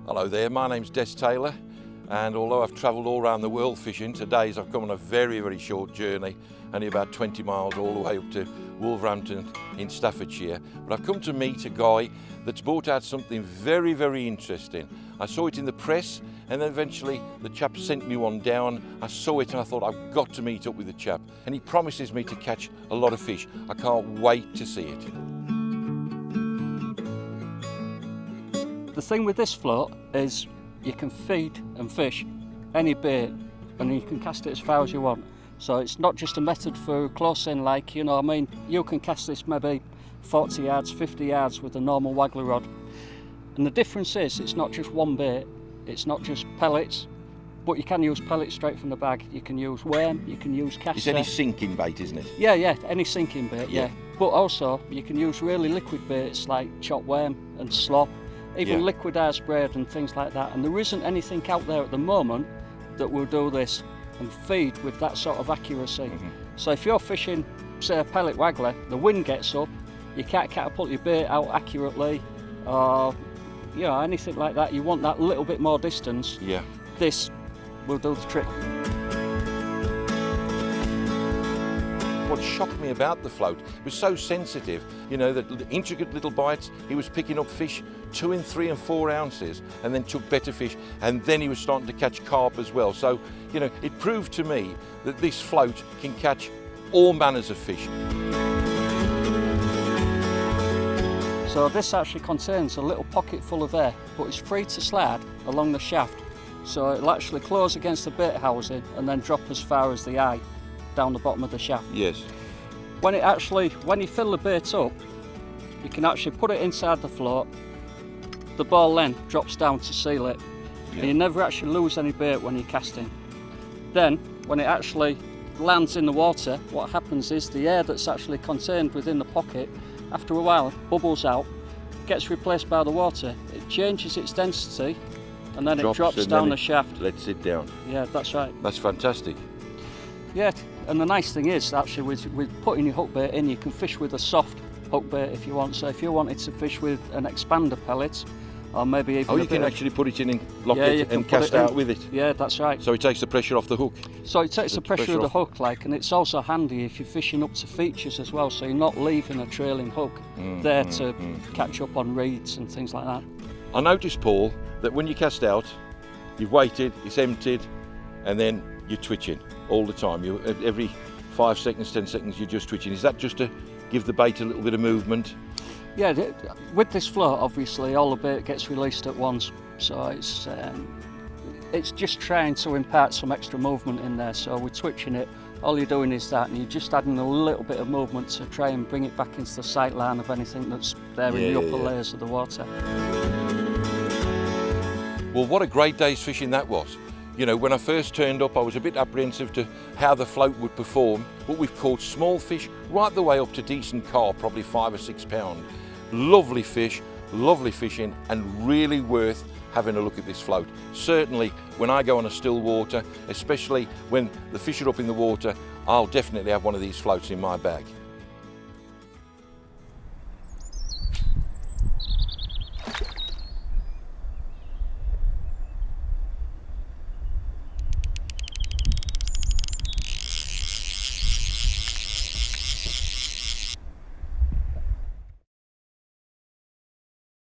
Hello there, my name's Des Taylor, and although I've travelled all around the world fishing, today's I've come on a very, very short journey, only about 20 miles all the way up to Wolverhampton in Staffordshire. But I've come to meet a guy that's brought out something very, very interesting. I saw it in the press, and then eventually the chap sent me one down. I saw it and I thought, I've got to meet up with the chap, and he promises me to catch a lot of fish. I can't wait to see it. The thing with this float is you can feed and fish any bait and you can cast it as far as you want. So it's not just a method for close in, like, you know what I mean, you can cast this maybe 40 yards, 50 yards with a normal waggler rod. And the difference is it's not just one bait, it's not just pellets, but you can use pellets straight from the bag. You can use worm, you can use caster. It's any sinking bait, isn't it? Yeah, any sinking bait, yeah. But also you can use really liquid baits like chopped worm and slop. Even liquid ice braid and things like that. And there isn't anything out there at the moment that will do this and feed with that sort of accuracy. So if you're fishing, say, a pellet waggler, the wind gets up, you can't catapult your bait out accurately, or you know, anything like that. You want that little bit more distance. Yeah. This will do the trick. What shocked me about the float, it was so sensitive, you know, the intricate little bites. He was picking up fish 2 and 3 and 4 ounces, and then took better fish, and then he was starting to catch carp as well. So, you know, it proved to me that this float can catch all manners of fish. So this actually contains a little pocket full of air, but it's free to slide along the shaft. So it'll actually close against the bait housing and then drop as far as the eye down the bottom of the shaft. Yes. When you fill the bait up, you can actually put it inside the float. The ball then drops down to seal it, and you never actually lose any bait when you're casting. Then, when it actually lands in the water, what happens is the air that's actually contained within the pocket, after a while, bubbles out, gets replaced by the water. It changes its density, and then it drops down the shaft. Lets it down. Yeah, that's right. That's fantastic. Yeah, and the nice thing is, actually, with putting your hook bait in, you can fish with a soft hook bait if you want. So if you wanted to fish with an expander pellet, or maybe even you can actually put it in and lock it and cast out with it. Yeah, that's right. So it takes the pressure off the hook. So it takes the pressure of the hook, like, and it's also handy if you're fishing up to features as well, so you're not leaving a trailing hook there to catch up on reeds and things like that. I noticed, Paul, that when you cast out, you've waited, it's emptied, and then you're twitching all the time. Every 5 seconds, 10 seconds, you're just twitching. Is that just to give the bait a little bit of movement? Yeah, with this float, obviously, all the bait gets released at once. So it's just trying to impart some extra movement in there. So we're twitching it, all you're doing is that, and you're just adding a little bit of movement to try and bring it back into the sight line of anything that's there in the upper layers of the water. Well, what a great day's fishing that was. You know, when I first turned up, I was a bit apprehensive to how the float would perform, but we've caught small fish right the way up to decent carp, probably 5 or 6 pound. Lovely fish, lovely fishing, and really worth having a look at this float. Certainly, when I go on a still water, especially when the fish are up in the water, I'll definitely have one of these floats in my bag.